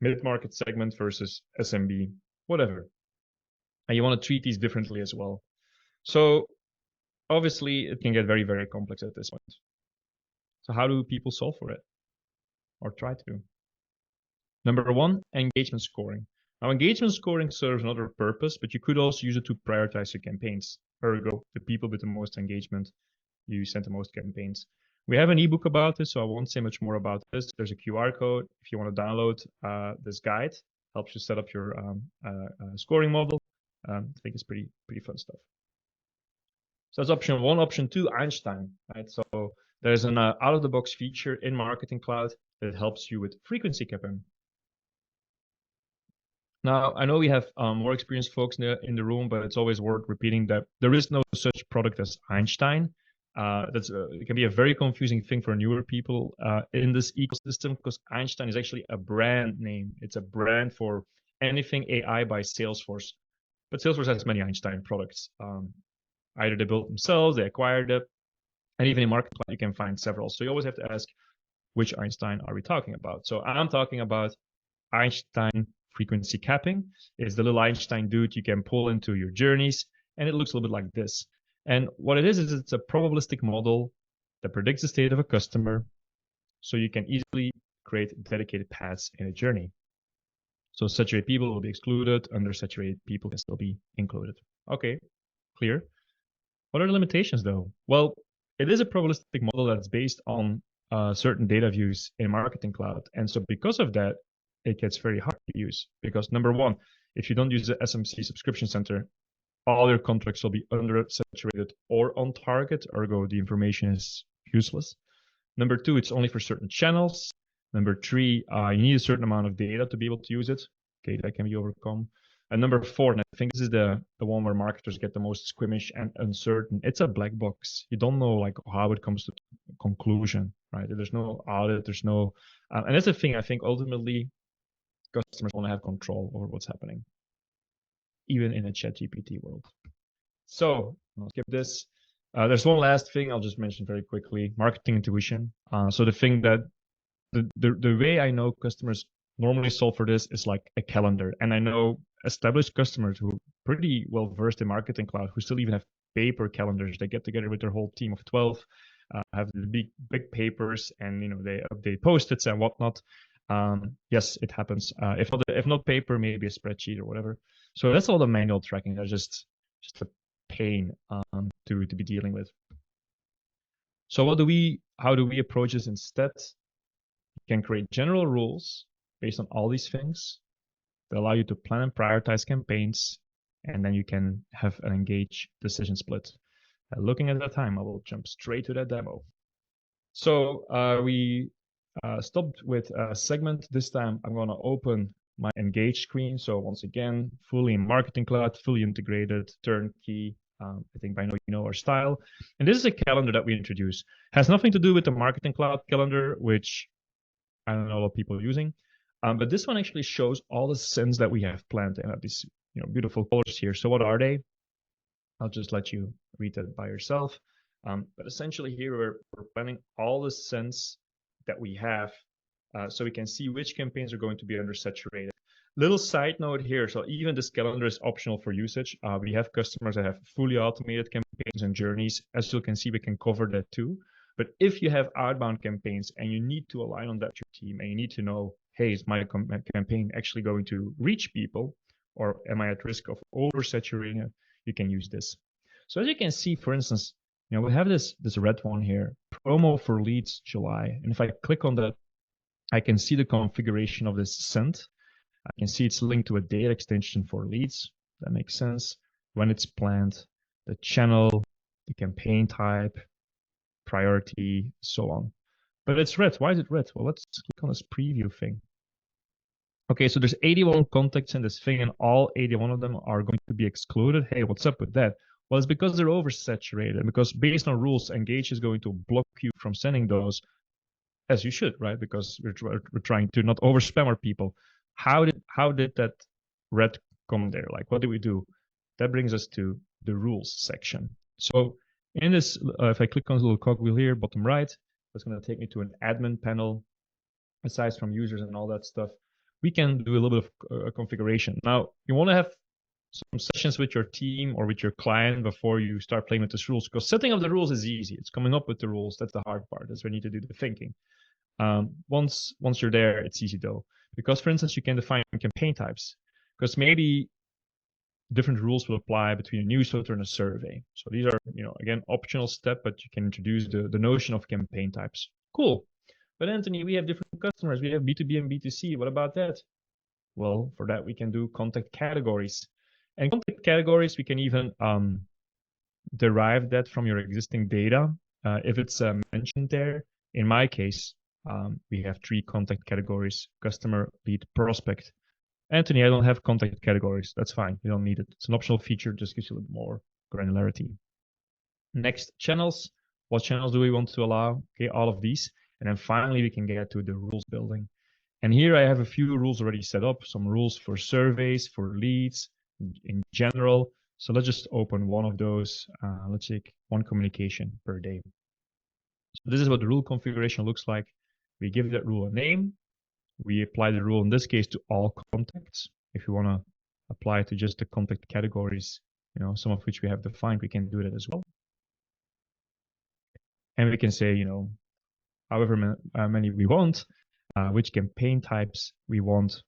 mid-market segment versus SMB, whatever. And you want to treat these differently as well. So obviously it can get very, very complex at this point. So how do people solve for it? Or try to? Number 1, engagement scoring. Now, engagement scoring serves another purpose, but you could also use it to prioritize your campaigns. Ergo, the people with the most engagement, you send the most campaigns. We have an ebook about this, so I won't say much more about this. There's a QR code if you want to download this guide. Helps you set up your scoring model. I think it's pretty fun stuff. So that's option 1. Option 2, Einstein. Right? So there's an out-of-the-box feature in Marketing Cloud that helps you with frequency capping. Now, I know we have more experienced folks in the room, but it's always worth repeating that there is no such product as Einstein. It can be a very confusing thing for newer people in this ecosystem, because Einstein is actually a brand name. It's a brand for anything AI by Salesforce. But Salesforce has many Einstein products. Either they built themselves, they acquired it, and even in Marketing Cloud you can find several. So you always have to ask, which Einstein are we talking about? So I'm talking about Einstein frequency capping. It's the little Einstein dude you can pull into your journeys, and it looks a little bit like this. And what it is it's a probabilistic model that predicts the state of a customer, so you can easily create dedicated paths in a journey. So saturated people will be excluded, undersaturated people can still be included. Okay, clear. What are the limitations though? Well, it is a probabilistic model that's based on certain data views in Marketing Cloud. And so because of that, it gets very hard to use, because number 1, if you don't use the SFMC subscription center, all your contracts will be undersaturated or on target, ergo the information is useless. Number 2, it's only for certain channels. Number 3, you need a certain amount of data to be able to use it. Okay, that can be overcome. And number 4, and I think this is the one where marketers get the most squeamish and uncertain. It's a black box. You don't know like how it comes to conclusion, right? There's no audit. There's no, and that's the thing. I think ultimately customers want to have control over what's happening, even in a ChatGPT world. So I'll skip this. There's one last thing I'll just mention very quickly: marketing intuition. So the thing that the way I know customers normally solve for this is like a calendar, and I know established customers who are pretty well versed in Marketing Cloud who still even have paper calendars. They get together with their whole team of 12, have the big papers, and they update post-its and whatnot. Yes, it happens. If not paper, maybe a spreadsheet or whatever. So that's all the manual tracking. That's just a pain to be dealing with. So how do we approach this instead? You can create general rules based on all these things that allow you to plan and prioritize campaigns, and then you can have an engage decision split. Looking at that time, I will jump straight to that demo. So we stopped with a segment. This time I'm going to open my engage screen. So once again, fully in Marketing Cloud, fully integrated, turnkey. I think by now you know our style. And this is a calendar that we introduce. Has nothing to do with the Marketing Cloud calendar, which I don't know a lot of people are using. But this one actually shows all the scents that we have planned and have these beautiful colors here. So what are they? I'll just let you read that by yourself. But essentially here we're planning all the scents that we have so we can see which campaigns are going to be undersaturated. Little side note here, so even this calendar is optional for usage. We have customers that have fully automated campaigns and journeys. As you can see, we can cover that too. But if you have outbound campaigns and you need to align on that with your team and you need to know, hey, is my campaign actually going to reach people, or am I at risk of oversaturating it? You can use this. So as you can see, for instance, we have this red one here, promo for leads July. And if I click on that, I can see the configuration of this scent. I can see it's linked to a data extension for leads. That makes sense. When it's planned, the channel, the campaign type, priority, so on. But it's red. Why is it red? Well, let's click on this preview thing. Okay, so there's 81 contacts in this thing, and all 81 of them are going to be excluded. Hey, what's up with that? Well, it's because they're oversaturated, because based on rules, Engage is going to block you from sending those, as you should, right? Because we're trying to not overspam our people. How did that red come there? Like, what do we do? That brings us to the rules section. So in this, if I click on the little cogwheel here, bottom right, that's going to take me to an admin panel. Aside from users and all that stuff, we can do a little bit of configuration. Now, you want to have some sessions with your team or with your client before you start playing with these rules, because setting up the rules is easy. It's coming up with the rules. That's the hard part. That's where you need to do the thinking. Once you're there, it's easy though. Because, for instance, you can define campaign types, because maybe different rules will apply between a newsletter and a survey. So these are, again, optional step, but you can introduce the notion of campaign types. Cool. But Anthony, we have different customers. We have B2B and B2C. What about that? Well, for that, we can do contact categories. And contact categories, we can even derive that from your existing data. If it's mentioned there, in my case, we have 3 contact categories: customer, lead, prospect. Anthony, I don't have contact categories. That's fine. You don't need it. It's an optional feature, just gives you a little more granularity. Next, channels. What channels do we want to allow? Okay, all of these. And then finally, we can get to the rules building. And here I have a few rules already set up, some rules for surveys, for leads in general. So let's just open one of those. Let's take 1 communication per day. So this is what the rule configuration looks like. We give that rule a name. We apply the rule in this case to all contacts. If you want to apply it to just the contact categories, some of which we have defined, we can do that as well. And we can say, however many we want, which campaign types we want,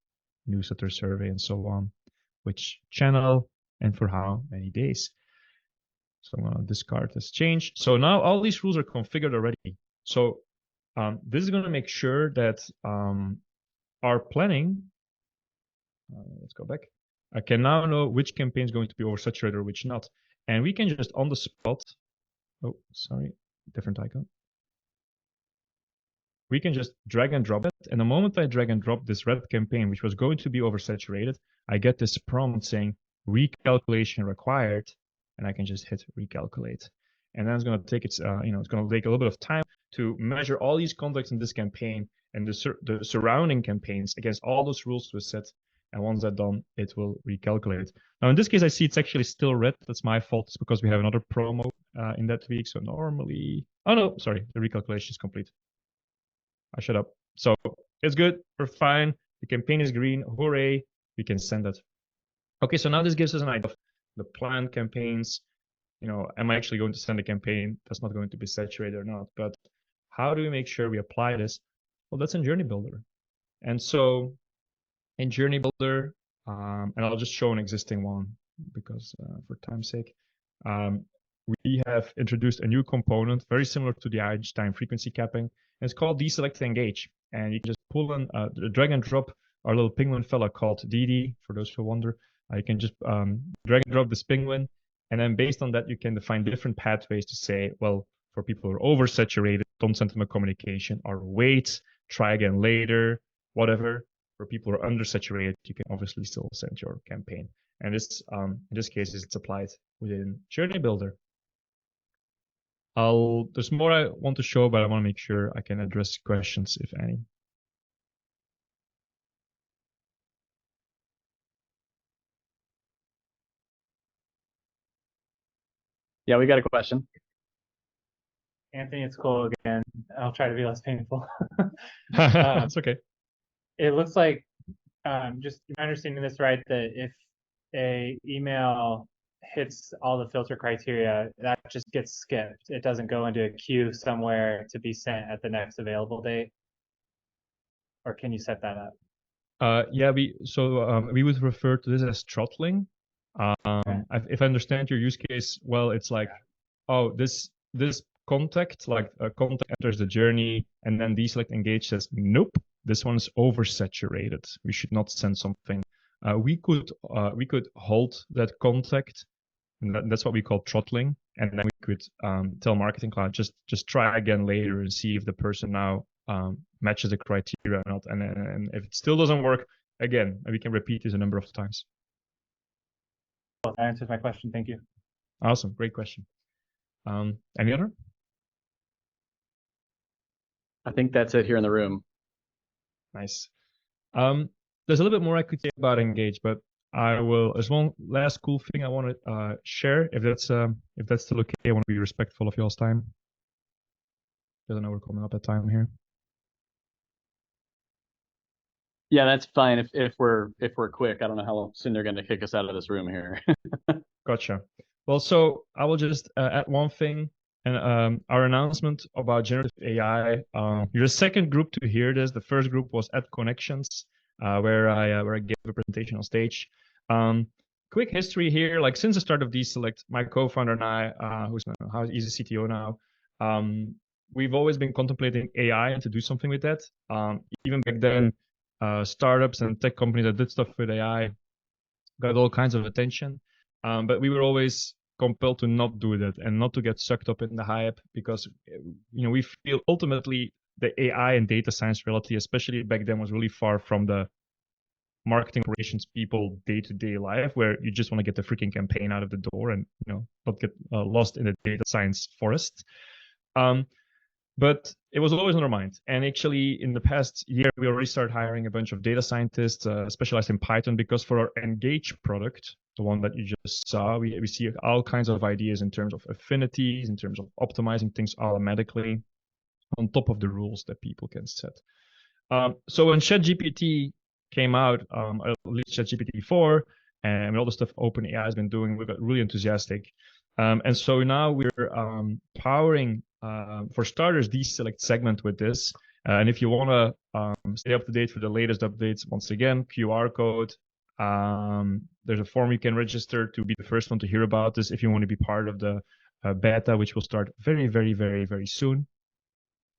newsletter, survey, and so on, which channel, and for how many days. So I'm going to discard this change. So now all these rules are configured already. So this is going to make sure that our planning, let's go back, I can now know which campaign is going to be oversaturated or which not. And we can just on the spot, oh, sorry, different icon. we can just drag and drop it. And the moment I drag and drop this red campaign, which was going to be oversaturated, I get this prompt saying recalculation required, and I can just hit recalculate. And then it's going to take it's going to take a little bit of time to measure all these contacts in this campaign and the surrounding campaigns against all those rules to set. And once that's done, it will recalculate. Now, in this case, I see it's actually still red. That's my fault. It's because we have another promo in that week. So normally, oh no, sorry, the recalculation is complete. I shut up. So it's good. We're fine. The campaign is green. Hooray. We can send it. Okay, so now this gives us an idea of the planned campaigns. Am I actually going to send a campaign that's not going to be saturated or not? But how do we make sure we apply this? Well, that's in Journey Builder. And so in Journey Builder, and I'll just show an existing one because for time's sake, we have introduced a new component very similar to the Einstein frequency capping. And it's called DESelect Engage. And you can just pull in, drag and drop our little penguin fella called DD, for those who wonder. You can just drag and drop this penguin. And then based on that, you can define different pathways to say, well, for people who are oversaturated, don't send them a communication, or wait, try again later, whatever. For people who are undersaturated, you can obviously still send your campaign. And this, in this case, it's applied within Journey Builder. There's more I want to show, but I want to make sure I can address questions, if any. Yeah, we got a question. Anthony, it's Cole again. I'll try to be less painful. That's okay. It looks like, just am I understanding this right, that if a email hits all the filter criteria, that just gets skipped. It doesn't go into a queue somewhere to be sent at the next available date? Or can you set that up? Yeah, we would refer to this as throttling. If I understand your use case well, it's like, oh, this contact, like a contact enters the journey, and then DESelect Engage says, nope, this one's oversaturated. We should not send something. We could hold that contact, and that's what we call throttling. And then we could tell Marketing Cloud just try again later and see if the person now matches the criteria or not. And if it still doesn't work, again, we can repeat this a number of times. Well, that answers my question. Thank you. Awesome, great question. Any other? I think that's it here in the room. Nice. There's a little bit more I could say about Engage, but I will. There's one last cool thing I want to share. If that's still okay, I want to be respectful of y'all's time. Because I know we're coming up at time here. Yeah, that's fine. If we're quick, I don't know how soon they're going to kick us out of this room here. Gotcha. Well, so I will just add one thing, and our announcement about generative AI. You're the second group to hear this. The first group was at Connections, where I gave a presentation on stage. Quick history here. Like since the start of DESelect, my co-founder and I, he's a CTO now, we've always been contemplating AI and to do something with that. Even back then, startups and tech companies that did stuff with AI got all kinds of attention. But we were always compelled to not do that and not to get sucked up in the hype because, we feel ultimately the AI and data science reality, especially back then, was really far from the marketing operations people day-to-day life, where you just want to get the freaking campaign out of the door and, not get lost in the data science forest. But it was always on our mind. And actually, in the past year, we already started hiring a bunch of data scientists specialized in Python, because for our Engage product, the one that you just saw, we see all kinds of ideas in terms of affinities, in terms of optimizing things automatically on top of the rules that people can set. So when ChatGPT came out, at least ChatGPT 4, and all the stuff OpenAI has been doing, we got really enthusiastic. And so now we're powering, for starters, DESelect segment with this. And if you want to stay up to date for the latest updates, once again, QR code. There's a form you can register to be the first one to hear about this if you want to be part of the beta, which will start very, very, very, very soon.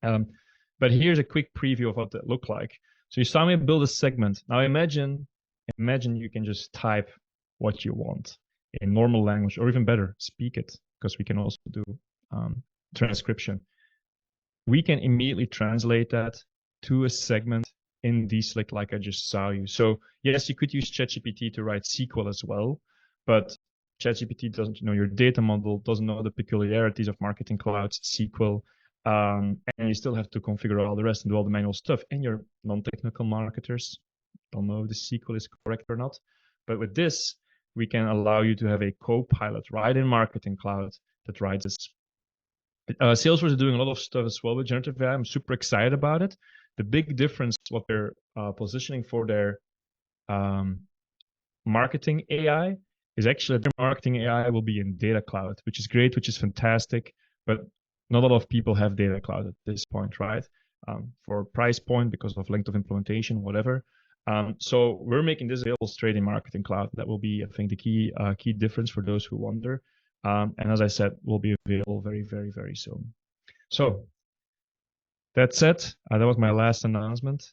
But here's a quick preview of what that look like. So you saw me build a segment. Now imagine you can just type what you want in normal language, or even better, speak it, because we can also do transcription. we can immediately translate that to a segment in DESelect like I just saw you. So yes, you could use ChatGPT to write SQL as well, but ChatGPT doesn't know your data model, doesn't know the peculiarities of Marketing Cloud's SQL, and you still have to configure all the rest and do all the manual stuff. And your non-technical marketers don't know if the SQL is correct or not. But with this, we can allow you to have a co-pilot right in Marketing Cloud that writes this. Salesforce is doing a lot of stuff as well with generative AI. I'm super excited about it. The big difference, what they're positioning for their marketing AI, is actually their marketing AI will be in Data Cloud, which is great, which is fantastic, but not a lot of people have Data Cloud at this point, right? For price point, because of length of implementation, whatever. So we're making this available straight in Marketing Cloud. That will be, I think, the key difference for those who wonder. And as I said, will be available very, very, very soon. So that said, that was my last announcement.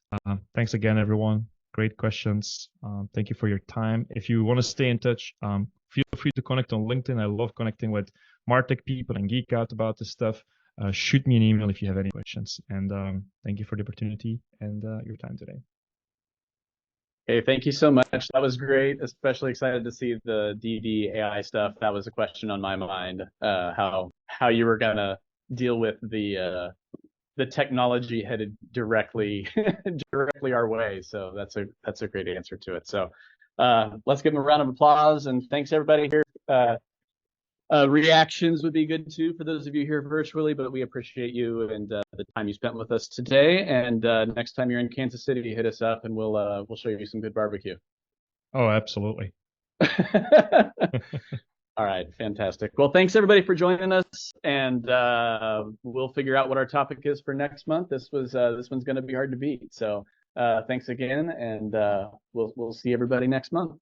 Thanks again, everyone. Great questions. Thank you for your time. If you want to stay in touch, feel free to connect on LinkedIn. I love connecting with MarTech people and geek out about this stuff. Shoot me an email if you have any questions. And thank you for the opportunity and your time today. Hey, thank you so much. That was great. Especially excited to see the DD AI stuff. That was a question on my mind. How you were gonna deal with the technology headed directly our way. So that's a great answer to it. So let's give him a round of applause, and thanks everybody here. Reactions would be good too for those of you here virtually, but we appreciate you and the time you spent with us today. And next time you're in Kansas City, hit us up and we'll show you some good barbecue. Oh, absolutely. All right, fantastic. Well, thanks everybody for joining us, and we'll figure out what our topic is for next month. This one's going to be hard to beat. So thanks again, and we'll see everybody next month.